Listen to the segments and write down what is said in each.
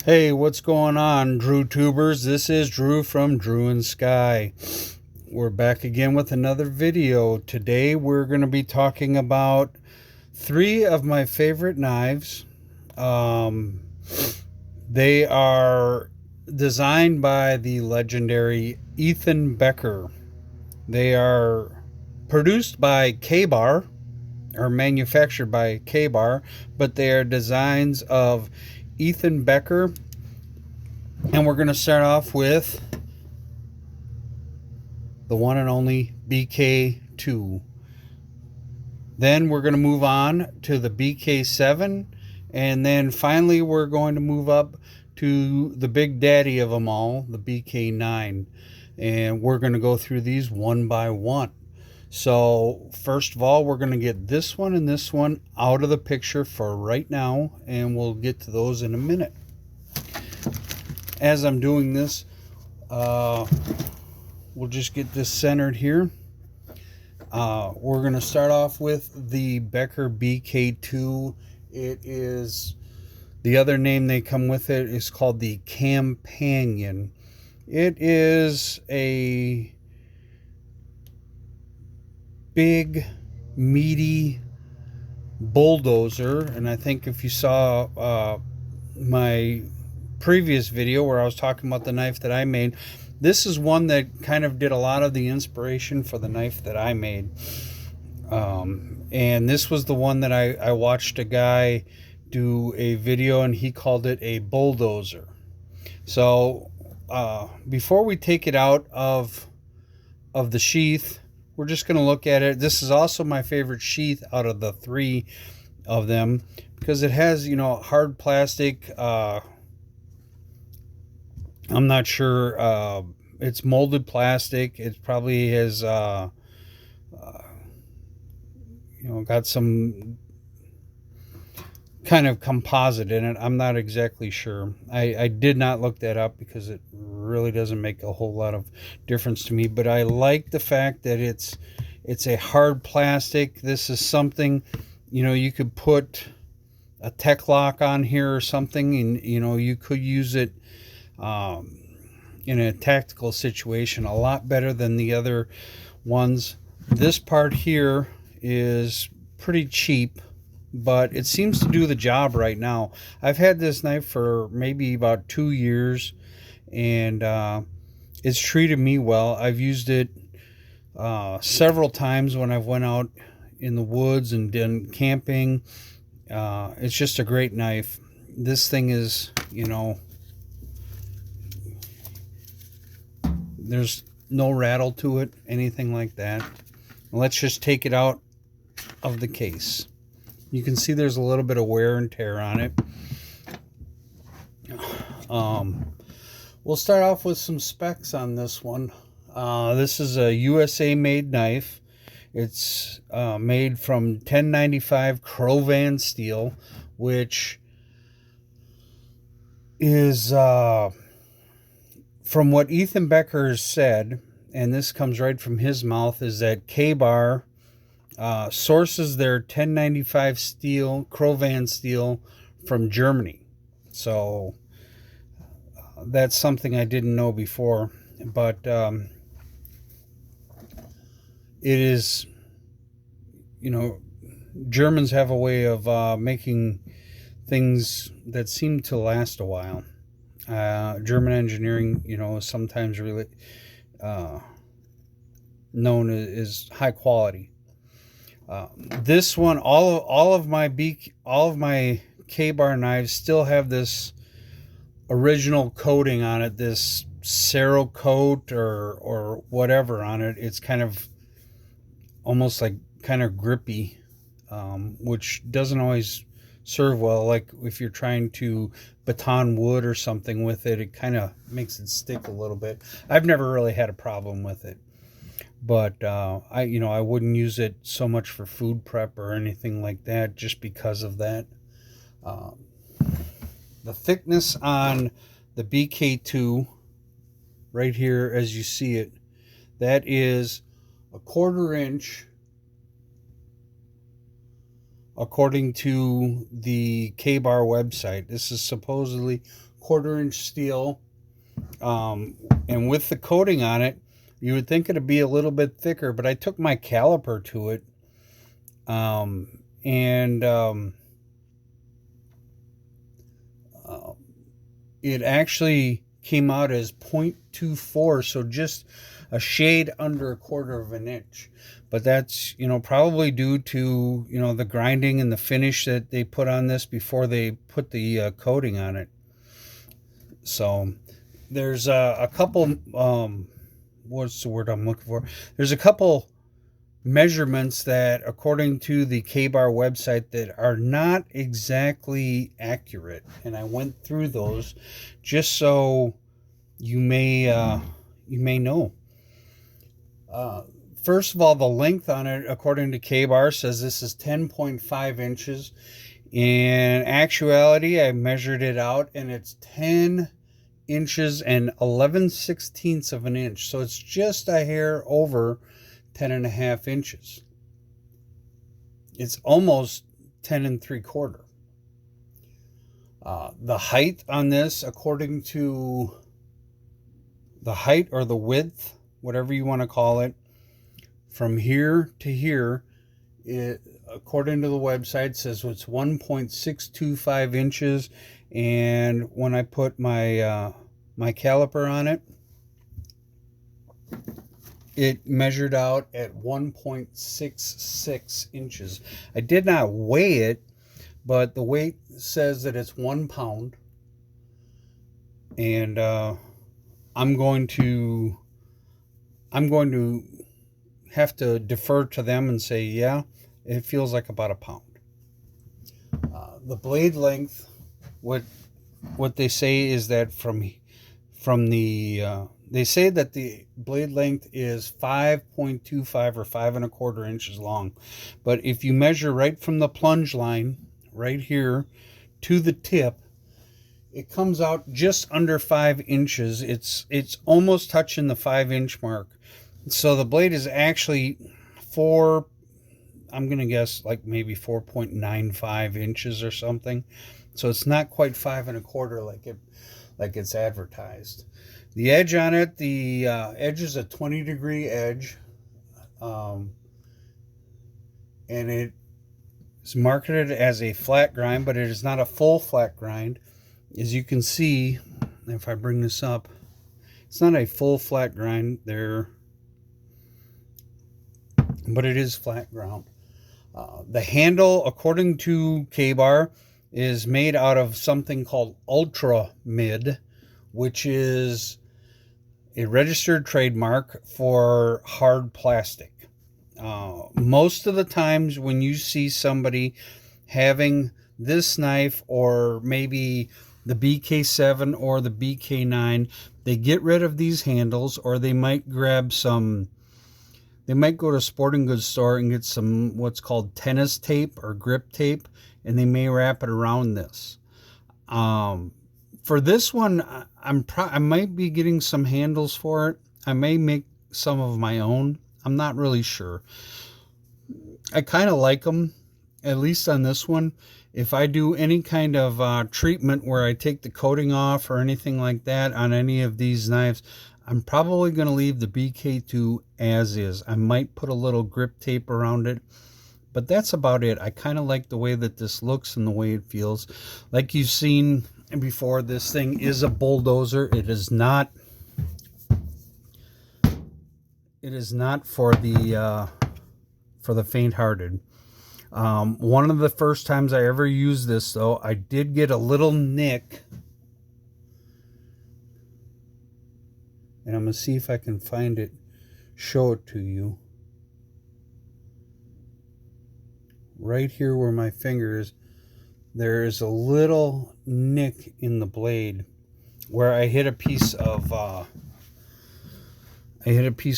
Hey, what's going on, Drew Tubers? This is Drew from Drew and Sky. We're back again with another video. Today we're going to be talking about three of my favorite knives. Um, they are designed by the legendary Ethan Becker. They are produced by K-Bar, or manufactured by K-Bar, but they are designs of Ethan Becker. And we're going to start off with the one and only BK2. Then we're going to move on to the BK7. And then finally, we're going to move up to the big daddy of them all, the BK9. And we're going to go through these one by one. So, first of all, we're going to get this one and this one out of the picture for right now. And we'll get to those in a minute. As I'm doing this, we'll just get this centered here. We're going to start off with the Becker BK2. It is, the other name they come with it is called the Companion. It is a big, meaty bulldozer. And I think if you saw my previous video where I was talking about the knife that I made, this is one that kind of did a lot of the inspiration for the knife that I made. And this was the one that I watched a guy do a video and he called it a bulldozer. So before we take it out of the sheath, we're just going to look at it. This is also my favorite sheath out of the three of them because it has, hard plastic. I'm not sure. It's molded plastic. It probably has, got some kind of composite in it. I'm not exactly sure. I did not look that up because it really doesn't make a whole lot of difference to me. But I like the fact that it's a hard plastic. This is something, you could put a tech lock on here or something, and you could use it in a tactical situation a lot better than the other ones. This part here is pretty cheap, but it seems to do the job right now. I've had this knife for maybe about 2 years, and it's treated me well. I've used it several times when I've went out in the woods and done camping. It's just a great knife. This thing is, there's no rattle to it, anything like that. Let's just take it out of the case. You can see there's a little bit of wear and tear on it. We'll start off with some specs on this one. This is a USA made knife. It's made from 1095 Crovan steel, which is from what Ethan Becker has said, and this comes right from his mouth, is that K-Bar sources their 1095 steel, Crovan steel, from Germany. So that's something I didn't know before, but it is, Germans have a way of making things that seem to last a while. German engineering, is sometimes really known as high quality. This one, all of my K-Bar knives still have this original coating on it, this Cerakote or whatever on it. It's kind of almost like kind of grippy, which doesn't always serve well. Like if you're trying to baton wood or something with it, it kind of makes it stick a little bit. I've never really had a problem with it, but I wouldn't use it so much for food prep or anything like that just because of that. The thickness on the BK2 right here, as you see it, that is a 1/4 inch according to the K-Bar website. This is supposedly 1/4" steel, and with the coating on it, you would think it'd be a little bit thicker, but I took my caliper to it, and it actually came out as 0.24, so just a shade under 1/4 inch. But that's, probably due to, the grinding and the finish that they put on this before they put the coating on it. So there's a couple, what's the word I'm looking for? There's a couple measurements that, according to the K-Bar website, that are not exactly accurate. And I went through those just so you may know. First of all, the length on it, according to K-Bar, says this is 10.5 inches. In actuality, I measured it out, and it's 10 inches and 11/16 of an inch. So it's just a hair over 10.5 inches. It's almost 10 3/4. The height on this, according to the height or the width, whatever you want to call it, from here to here, it, according to the website, says it's 1.625 inches. And when I put my my caliper on it, it measured out at 1.66 inches. I did not weigh it, but the weight says that it's 1 pound. And I'm going to have to defer to them and say, yeah, it feels like about 1 pound. The blade length, what they say is that from the they say that the blade length is 5.25 or 5 1/4 inches long. But if you measure right from the plunge line right here to the tip, it comes out just under 5 inches. It's almost touching the 5-inch mark. So the blade is actually I'm going to guess like maybe 4.95 inches or something. So it's not quite 5 1/4 like it's advertised. The edge on it, the edge is a 20-degree edge, and it is marketed as a flat grind, but it is not a full flat grind. As you can see, if I bring this up, it's not a full flat grind there, but it is flat ground. The handle, according to K-Bar, is made out of something called Ultra Mid, which is a registered trademark for hard plastic. Most of the times when you see somebody having this knife, or maybe the BK7 or the BK9, they get rid of these handles, or they might grab some, they might go to a sporting goods store and get some what's called tennis tape or grip tape, and they may wrap it around this. For this one, I might be getting some handles for it. I may make some of my own. I'm not really sure. I kind of like them, at least on this one. If I do any kind of treatment where I take the coating off or anything like that on any of these knives, I'm probably going to leave the BK2 as is. I might put a little grip tape around it, but that's about it. I kind of like the way that this looks and the way it feels. Like you've seen before, this thing is a bulldozer. It is not for the faint-hearted. One of the first times I ever used this, though, I did get a little nick. And I'm going to see if I can find it, show it to you. Right here where my finger is, there is a little nick in the blade where I hit a piece of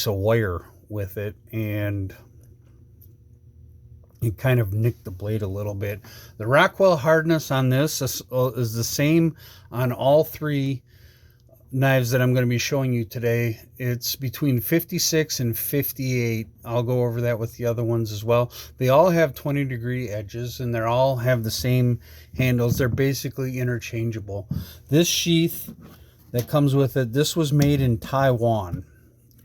wire with it, and it kind of nicked the blade a little bit. The Rockwell hardness on this is the same on all three knives that I'm going to be showing you today. It's between 56 and 58. I'll go over that with the other ones as well. They all have 20-degree edges, and they all have the same handles. They're basically interchangeable. This sheath that comes with it, this was made in Taiwan,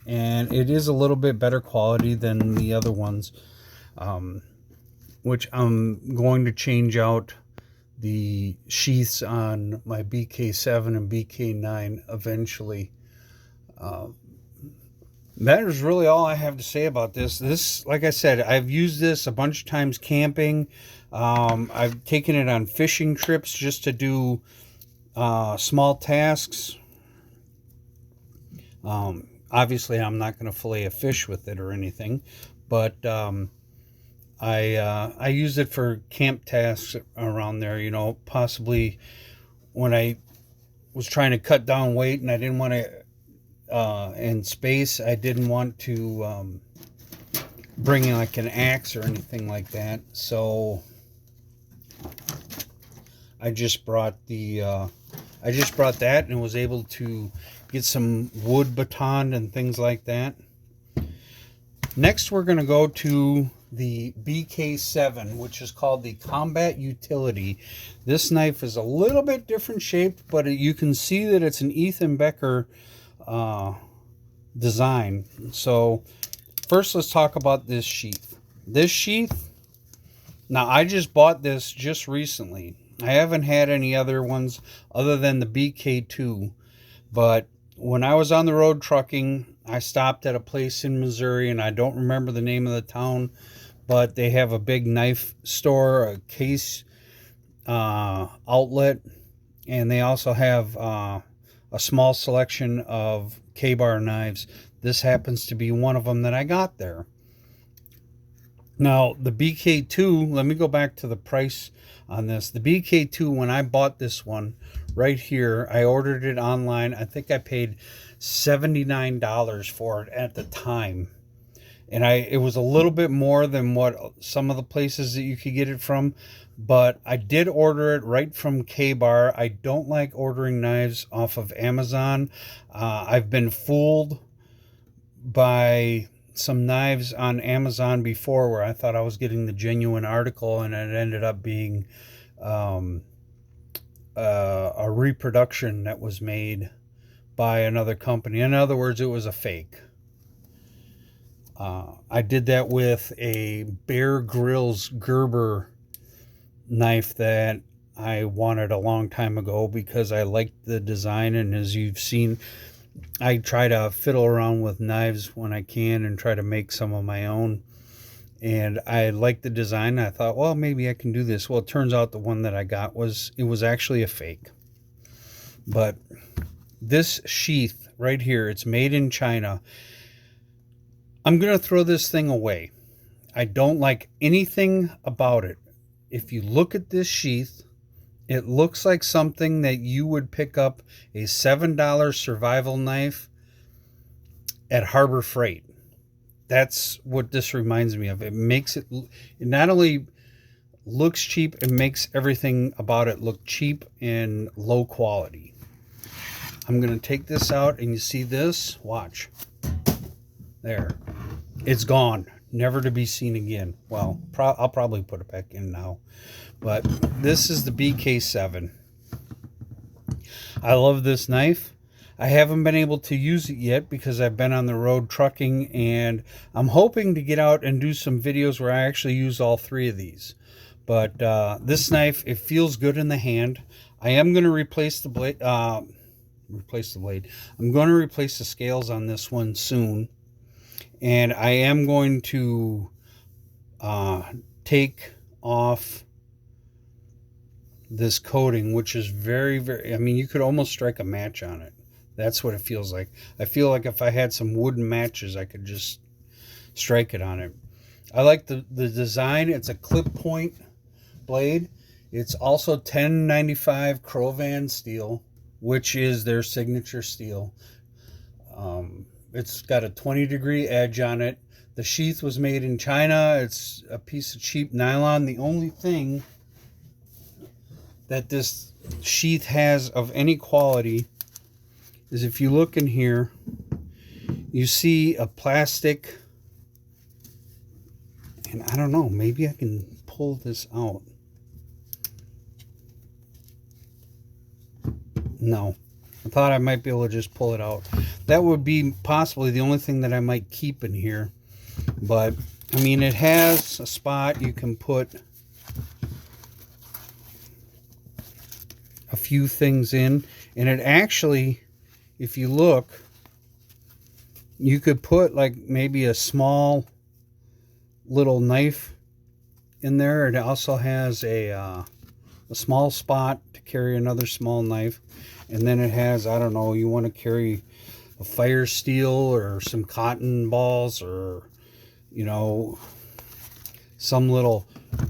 and it is a little bit better quality than the other ones, which I'm going to change out the sheaths on my BK7 and BK9 eventually. That is really all I have to say about this. This, like I said, I've used this a bunch of times camping. I've taken it on fishing trips just to do small tasks. Obviously, I'm not going to fillet a fish with it or anything, but I use it for camp tasks around there. You know, possibly when I was trying to cut down weight and I didn't want to, in space, I didn't want to bring in like an axe or anything like that. So I just brought that and was able to get some wood baton and things like that. Next, we're going to go to the BK7, which is called the Combat Utility. This knife is a little bit different shaped, but you can see that it's an Ethan Becker design. So first, let's talk about this sheath. This sheath, now I just bought this just recently. I haven't had any other ones other than the BK2, but when I was on the road trucking, I stopped at a place in Missouri, and I don't remember the name of the town, but they have a big knife store, a case outlet, and they also have a small selection of K-bar knives. This happens to be one of them that I got there. Now, the BK2, let me go back to the price on this. The BK2, when I bought this one right here, I ordered it online. I think I paid $79 for it at the time. And it was a little bit more than what some of the places that you could get it from, but I did order it right from K-Bar. I don't like ordering knives off of Amazon. I've been fooled by some knives on Amazon before where I thought I was getting the genuine article, and it ended up being a reproduction that was made by another company. In other words, it was a fake. I did that with a Bear Grylls Gerber knife that I wanted a long time ago because I liked the design, and as you've seen, I try to fiddle around with knives when I can and try to make some of my own. And I liked the design. I thought, well, maybe I can do this. Well, it turns out the one that I got was actually a fake. But this sheath right here, it's made in China. I'm going to throw this thing away. I don't like anything about it. If you look at this sheath, it looks like something that you would pick up a $7 survival knife at Harbor Freight. That's what this reminds me of. It not only looks cheap, it makes everything about it look cheap and low quality. I'm going to take this out, and you see this? Watch. There. It's gone. Never to be seen again. Well, I'll probably put it back in now. But this is the BK7. I love this knife. I haven't been able to use it yet because I've been on the road trucking, and I'm hoping to get out and do some videos where I actually use all three of these. But this knife, it feels good in the hand. I am going to replace the blade. I'm going to replace the scales on this one soon. And I am going to take off this coating, which is very, very, I mean, you could almost strike a match on it. That's what it feels like. I feel like if I had some wooden matches, I could just strike it on it. I like the design. It's a clip point blade. It's also 1095 Crovan steel, which is their signature steel. It's got a 20-degree edge on it. The sheath was made in China. It's a piece of cheap nylon. The only thing that this sheath has of any quality is if you look in here, you see a plastic, and I don't know, maybe I can pull this out. No, I thought I might be able to just pull it out. That would be possibly the only thing that I might keep in here. But, I mean, it has a spot you can put a few things in. And it actually, if you look, you could put like maybe a small little knife in there. It also has a small spot to carry another small knife. And then it has, I don't know, you want to carry a fire steel or some cotton balls or, you know, some little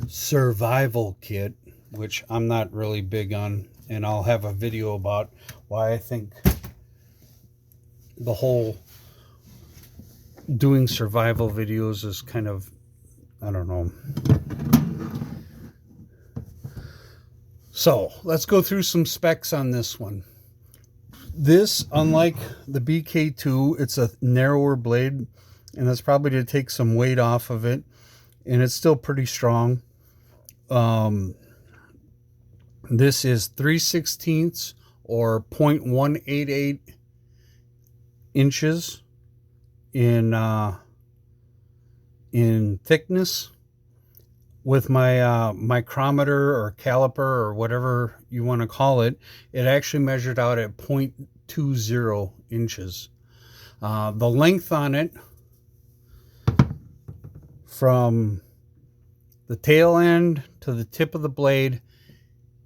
survival kit, which I'm not really big on. And I'll have a video about why I think the whole doing survival videos is kind of, I don't know. So let's go through some specs on this one. This, unlike the BK2, it's a narrower blade, and that's probably to take some weight off of it, and it's still pretty strong. This is 3/16 or 0.188 inches in thickness. With my micrometer or caliper or whatever you want to call it, it actually measured out at 0.20 inches. The length on it from the tail end to the tip of the blade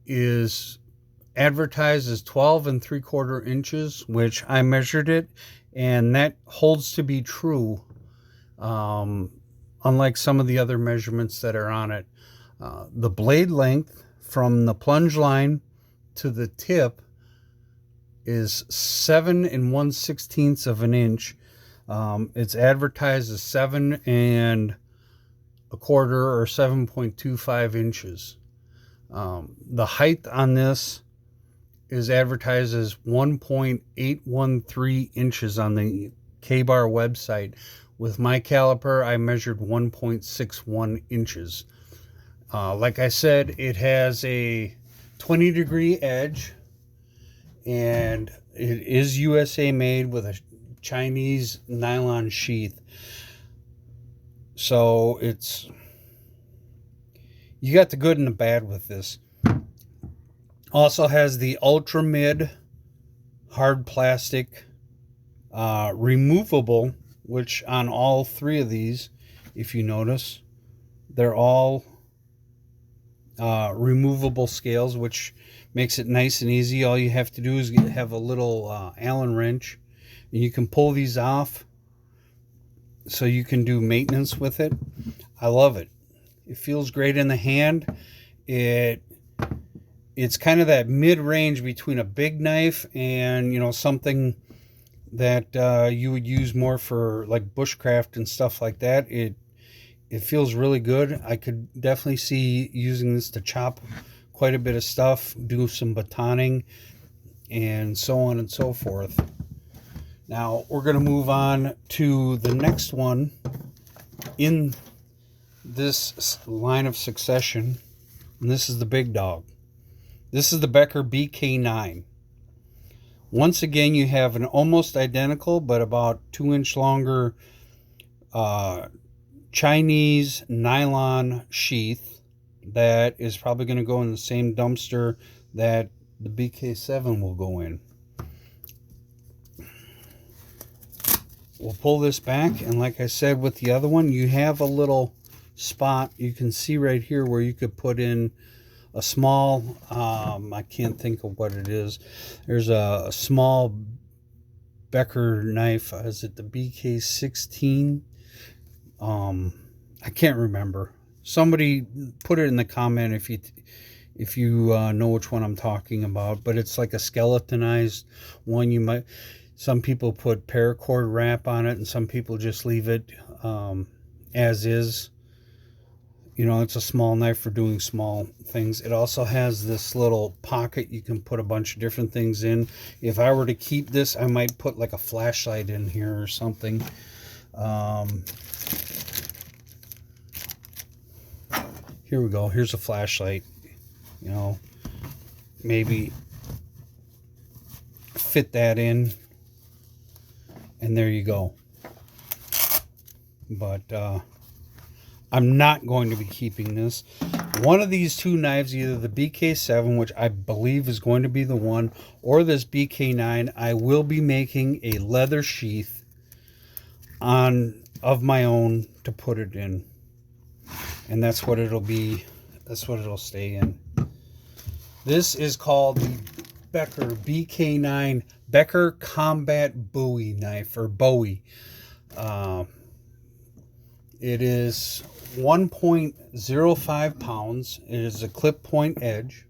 is advertised as 12 3/4 inches, which I measured it, and that holds to be true. Unlike some of the other measurements that are on it. The blade length from the plunge line to the tip is 7 1/16 of an inch. It's advertised as 7 1/4 or 7.25 inches. The height on this is advertised as 1.813 inches on the K-Bar website. With my caliper, I measured 1.61 inches. Like I said, it has a 20-degree edge, and it is USA made with a Chinese nylon sheath. So it's, you got the good and the bad with this. Also has the ultra mid hard plastic, removable, which on all three of these, if you notice, they're all removable scales, which makes it nice and easy. All you have to do is have a little Allen wrench, and you can pull these off so you can do maintenance with it. I love it. It feels great in the hand. It's kind of that mid-range between a big knife and, you know, something that you would use more for like bushcraft and stuff like that. It feels really good. I could definitely see using this to chop quite a bit of stuff, do some batoning, and so on and so forth. Now we're going to move on to the next one in this line of succession, and this is the big dog. This is the Becker BK9. Once again, you have an almost identical but about 2-inch longer Chinese nylon sheath that is probably going to go in the same dumpster that the BK7 will go in. We'll pull this back, and like I said with the other one, you have a little spot you can see right here where you could put in a small, I can't think of what it is. There's a small Becker knife. Is it the BK16? I can't remember. Somebody put it in the comment if you know which one I'm talking about. But it's like a skeletonized one. Some people put paracord wrap on it, and some people just leave it as is. You know, it's a small knife for doing small things. It also has this little pocket you can put a bunch of different things in. If I were to keep this, I might put like a flashlight in here or something. Here we go. Here's a flashlight. You know, maybe fit that in, and there you go. But I'm not going to be keeping this. One of these two knives, either the BK7, which I believe is going to be the one, or this BK9, I will be making a leather sheath of my own to put it in. And that's what it'll be. That's what it'll stay in. This is called the Becker BK9 Becker Combat Bowie knife, or Bowie. It is 1.05 pounds. It is a clip point edge.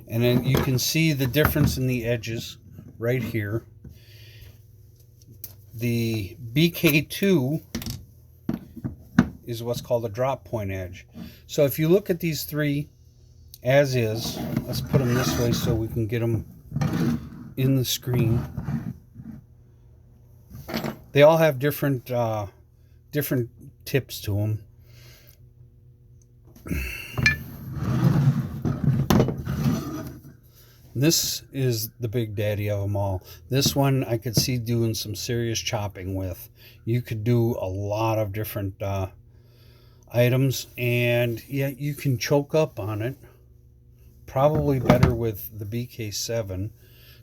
And then you can see the difference in the edges right here. The BK2 is what's called a drop point edge. So if you look at these three as is, let's put them this way so we can get them in the screen. They all have different different tips to them. This is the big daddy of them all. This one I could see doing some serious chopping with. You could do a lot of different items, and yeah, you can choke up on it. Probably better with the BK7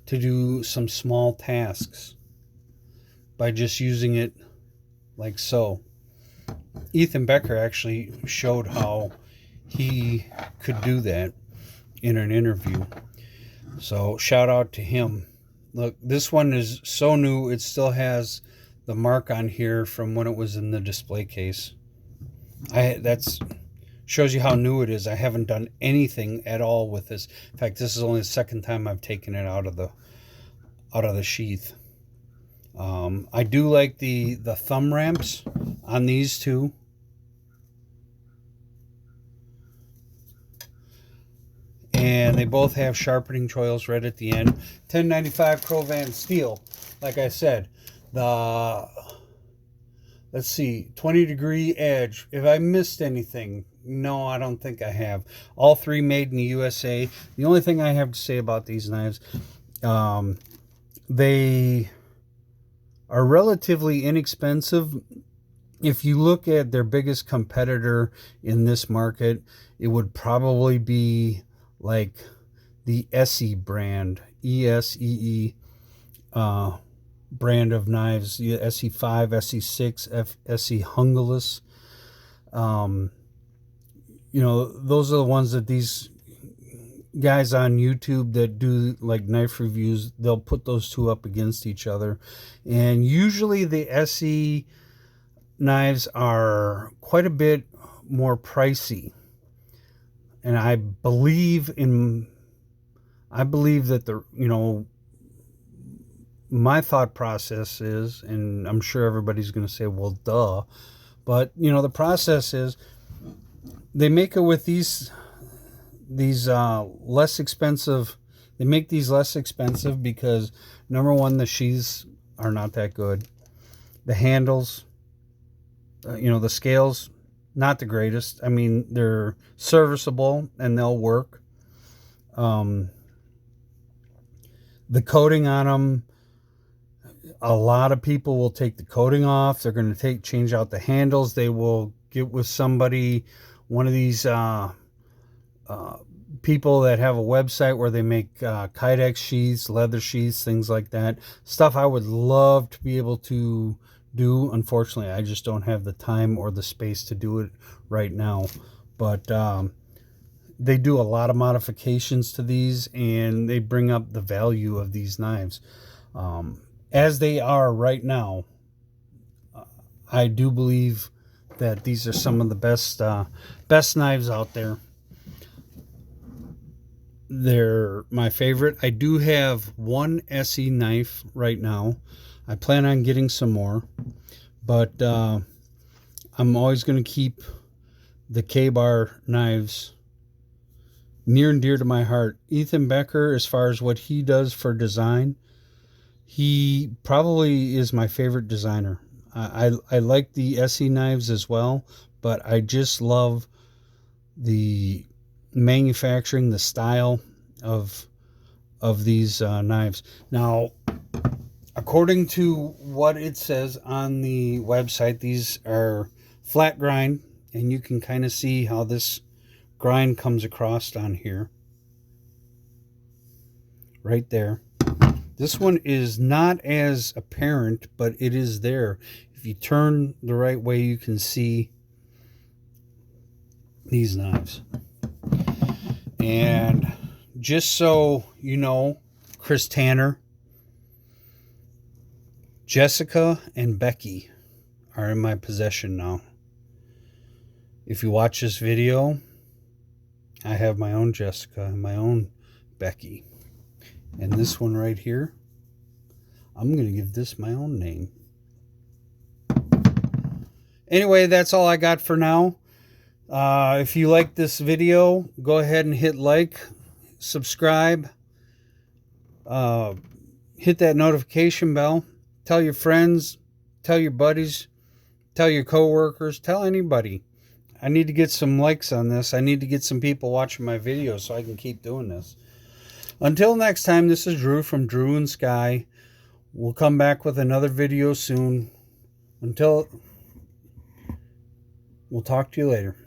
to do some small tasks by just using it like so. Ethan Becker actually showed how he could do that in an interview. So shout out to him. Look, this one is so new, it still has the mark on here from when it was in the display case. That's shows you how new it is. I haven't done anything at all with this. In fact, this is only the second time I've taken it out of the sheath. I do like the thumb ramps on these two. And they both have sharpening choils right at the end. 1095 Crovan steel. Like I said, let's see, 20-degree edge. If I missed anything, no, I don't think I have. All three made in the USA. The only thing I have to say about these knives, they are relatively inexpensive. If you look at their biggest competitor in this market, it would probably be like the ESEE brand, ESEE brand of knives, SE5, SE6, SE Hungulus. You know, those are the ones that these guys on YouTube that do like knife reviews, they'll put those two up against each other. And usually the SE knives are quite a bit more pricey. And I believe that my thought process is, and I'm sure everybody's going to say, well, duh. But, the process is they make it with these less expensive. They make these less expensive because, number one, the sheaths are not that good. The handles, the scales, not the greatest. I mean, they're serviceable and they'll work. The coating on them, a lot of people will take the coating off. They're going to change out the handles. They will get with somebody, one of these people that have a website where they make Kydex sheaths, leather sheaths, things like that. Stuff I would love to be able to do. Unfortunately, I just don't have the time or the space to do it right now. But they do a lot of modifications to these, and they bring up the value of these knives. As they are right now, I do believe that these are some of the best knives out there. They're my favorite. I do have one SE knife right now. I plan on getting some more, but I'm always going to keep the K-bar knives near and dear to my heart. Ethan Becker, as far as what he does for design, he probably is my favorite designer. I like the SE knives as well, but I just love the manufacturing, the style of these knives. Now, according to what it says on the website, these are flat grind, and you can kind of see how this grind comes across on here, right there. This one is not as apparent, but it is there. If you turn the right way, you can see these knives. And just so you know, Chris Tanner, Jessica, and Becky are in my possession now. If you watch this video, I have my own Jessica and my own Becky. And this one right here, I'm going to give this my own name. Anyway, that's all I got for now. If you like this video, go ahead and hit like, subscribe, hit that notification bell, tell your friends, tell your buddies, tell your coworkers, tell anybody. I need to get some likes on this. I need to get some people watching my videos so I can keep doing this. Until next time, this is Drew from Drew and Sky. We'll come back with another video soon. Until, we'll talk to you later.